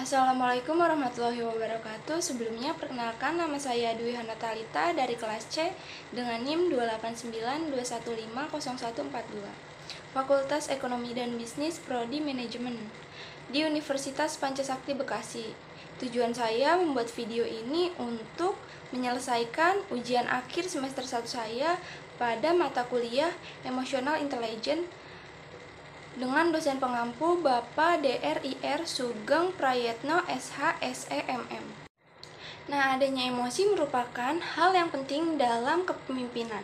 Assalamualaikum warahmatullahi wabarakatuh. Sebelumnya perkenalkan, nama saya Dwi Hana Talita dari kelas C dengan NIM 28921500142, Fakultas Ekonomi dan Bisnis Prodi Manajemen di Universitas Pancasakti Bekasi. Tujuan saya membuat video ini untuk menyelesaikan ujian akhir semester 1 saya pada mata kuliah Emotional Intelligence dengan dosen pengampu Bapak Dr. Sugeng Prayetno SH SEMM. Nah, adanya emosi merupakan hal yang penting dalam kepemimpinan.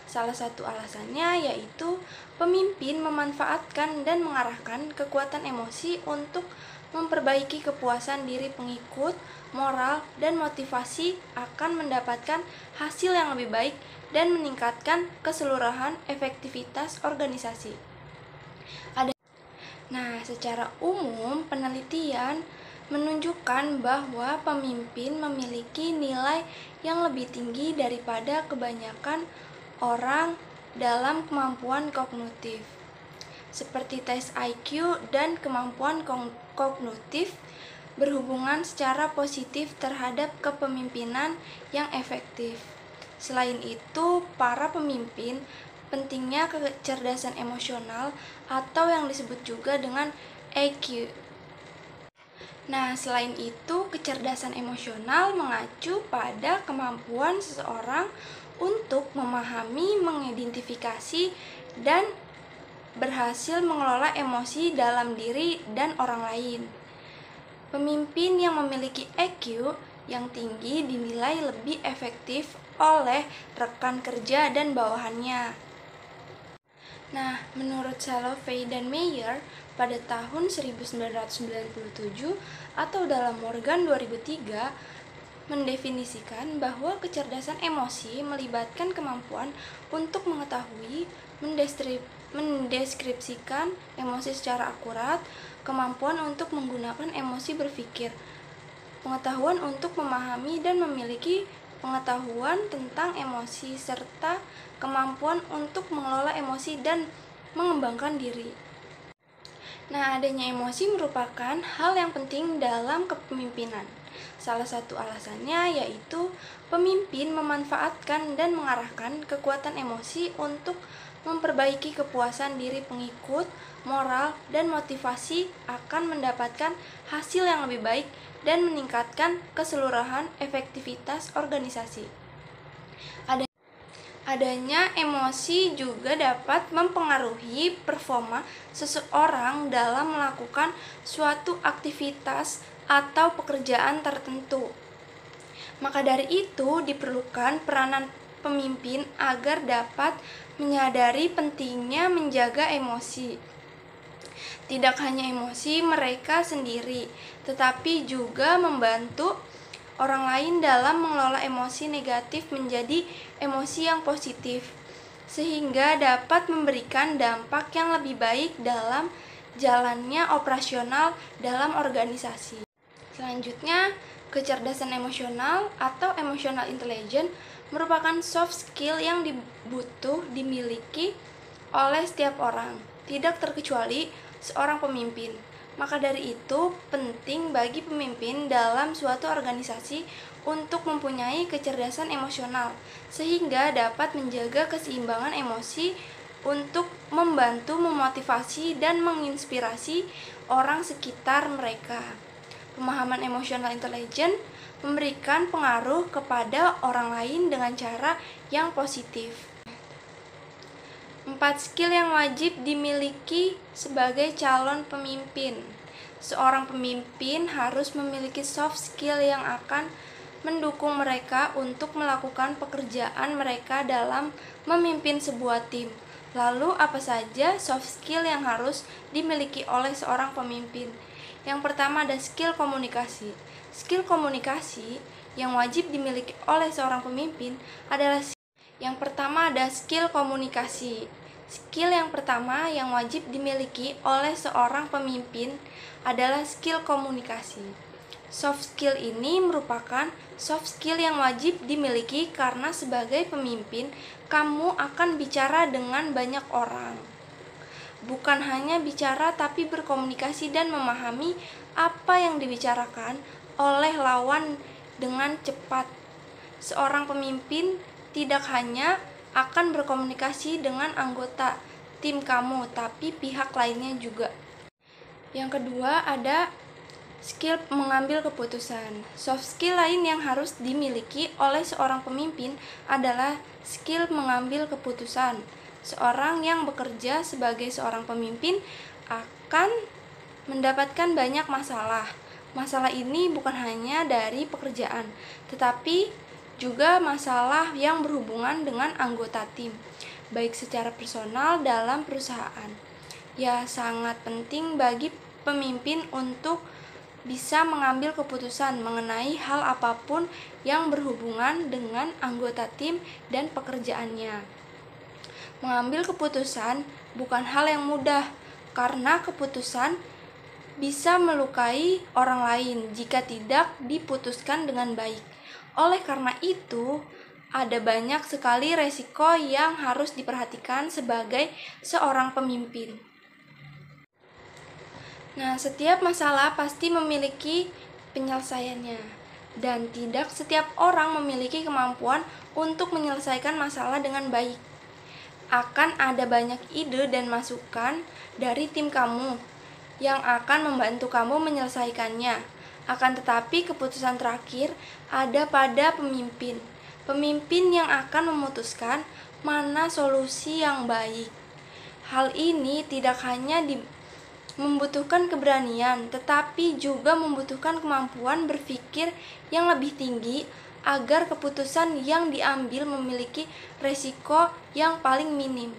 Salah satu alasannya yaitu pemimpin memanfaatkan dan mengarahkan kekuatan emosi untuk memperbaiki kepuasan diri pengikut, moral, dan motivasi akan mendapatkan hasil yang lebih baik dan meningkatkan keseluruhan efektivitas organisasi. Nah, secara umum penelitian menunjukkan bahwa pemimpin memiliki nilai yang lebih tinggi daripada kebanyakan orang dalam kemampuan kognitif, seperti tes IQ dan kemampuan kognitif berhubungan secara positif terhadap kepemimpinan yang efektif. Selain itu, para pemimpin pentingnya kecerdasan emosional atau yang disebut juga dengan EQ. Nah, selain itu, kecerdasan emosional mengacu pada kemampuan seseorang untuk memahami, mengidentifikasi, dan berhasil mengelola emosi dalam diri dan orang lain. Pemimpin yang memiliki EQ yang tinggi dinilai lebih efektif oleh rekan kerja dan bawahannya. Nah, menurut Salovey dan Meyer pada tahun 1997 atau dalam Morgan 2003 mendefinisikan bahwa kecerdasan emosi melibatkan kemampuan untuk mengetahui, mendeskripsikan emosi secara akurat, kemampuan untuk menggunakan emosi berpikir, pengetahuan untuk memahami dan memiliki pengetahuan tentang emosi, serta kemampuan untuk mengelola emosi dan mengembangkan diri. Nah, adanya emosi merupakan hal yang penting dalam kepemimpinan. Salah satu alasannya yaitu pemimpin memanfaatkan dan mengarahkan kekuatan emosi untuk memperbaiki kepuasan diri pengikut, moral, dan motivasi akan mendapatkan hasil yang lebih baik dan meningkatkan keseluruhan efektivitas organisasi. Adanya emosi juga dapat mempengaruhi performa seseorang dalam melakukan suatu aktivitas atau pekerjaan tertentu. Maka dari itu diperlukan peranan pemimpin agar dapat menyadari pentingnya menjaga emosi. Tidak hanya emosi mereka sendiri, tetapi juga membantu orang lain dalam mengelola emosi negatif menjadi emosi yang positif, sehingga dapat memberikan dampak yang lebih baik dalam jalannya operasional dalam organisasi. Selanjutnya, kecerdasan emosional atau emotional intelligence merupakan soft skill yang dimiliki oleh setiap orang, tidak terkecuali seorang pemimpin. Maka dari itu, penting bagi pemimpin dalam suatu organisasi untuk mempunyai kecerdasan emosional, sehingga dapat menjaga keseimbangan emosi untuk membantu memotivasi dan menginspirasi orang sekitar mereka. Pemahaman emotional intelligence memberikan pengaruh kepada orang lain dengan cara yang positif. 4 skill yang wajib dimiliki sebagai calon pemimpin. Seorang pemimpin harus memiliki soft skill yang akan mendukung mereka untuk melakukan pekerjaan mereka dalam memimpin sebuah tim. Lalu, apa saja soft skill yang harus dimiliki oleh seorang pemimpin? Yang pertama ada skill komunikasi. Skill komunikasi yang wajib dimiliki oleh seorang pemimpin adalah yang pertama ada skill komunikasi. Skill yang pertama yang wajib dimiliki oleh seorang pemimpin adalah skill komunikasi. Soft skill ini merupakan soft skill yang wajib dimiliki karena sebagai pemimpin, kamu akan bicara dengan banyak orang. Bukan hanya bicara tapi berkomunikasi dan memahami apa yang dibicarakan oleh lawan dengan cepat. Seorang pemimpin tidak hanya akan berkomunikasi dengan anggota tim kamu, tapi pihak lainnya juga. Yang kedua, ada skill mengambil keputusan. Soft skill lain yang harus dimiliki oleh seorang pemimpin adalah skill mengambil keputusan. Seorang yang bekerja sebagai seorang pemimpin akan mendapatkan banyak masalah. Masalah ini bukan hanya dari pekerjaan, tetapi juga masalah yang berhubungan dengan anggota tim, baik secara personal dalam perusahaan. Ya, sangat penting bagi pemimpin untuk bisa mengambil keputusan mengenai hal apapun yang berhubungan dengan anggota tim dan pekerjaannya. Mengambil keputusan bukan hal yang mudah, karena keputusan bisa melukai orang lain jika tidak diputuskan dengan baik. Oleh karena itu, ada banyak sekali resiko yang harus diperhatikan sebagai seorang pemimpin. Nah, setiap masalah pasti memiliki penyelesaiannya, dan tidak setiap orang memiliki kemampuan untuk menyelesaikan masalah dengan baik. Akan ada banyak ide dan masukan dari tim kamu yang akan membantu kamu menyelesaikannya. Akan tetapi keputusan terakhir ada pada pemimpin. Pemimpin yang akan memutuskan mana solusi yang baik. Hal ini tidak hanya membutuhkan keberanian, tetapi juga membutuhkan kemampuan berpikir yang lebih tinggi agar keputusan yang diambil memiliki resiko yang paling minim.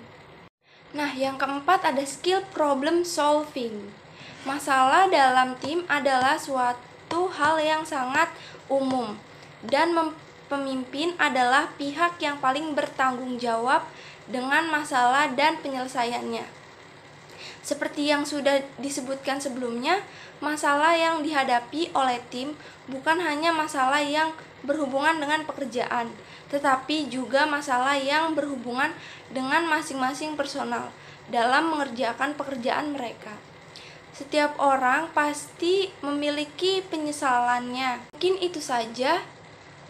Nah, yang keempat ada skill problem solving. Masalah dalam tim adalah suatu hal yang sangat umum, dan pemimpin adalah pihak yang paling bertanggung jawab dengan masalah dan penyelesaiannya. Seperti yang sudah disebutkan sebelumnya, masalah yang dihadapi oleh tim bukan hanya masalah yang berhubungan dengan pekerjaan, tetapi juga masalah yang berhubungan dengan masing-masing personal dalam mengerjakan pekerjaan mereka. Setiap orang pasti memiliki penyesalannya. Mungkin itu saja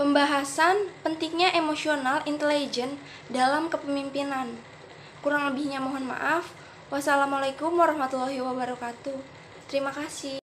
pembahasan pentingnya emotional intelligence dalam kepemimpinan. Kurang lebihnya mohon maaf. Wassalamualaikum warahmatullahi wabarakatuh. Terima kasih.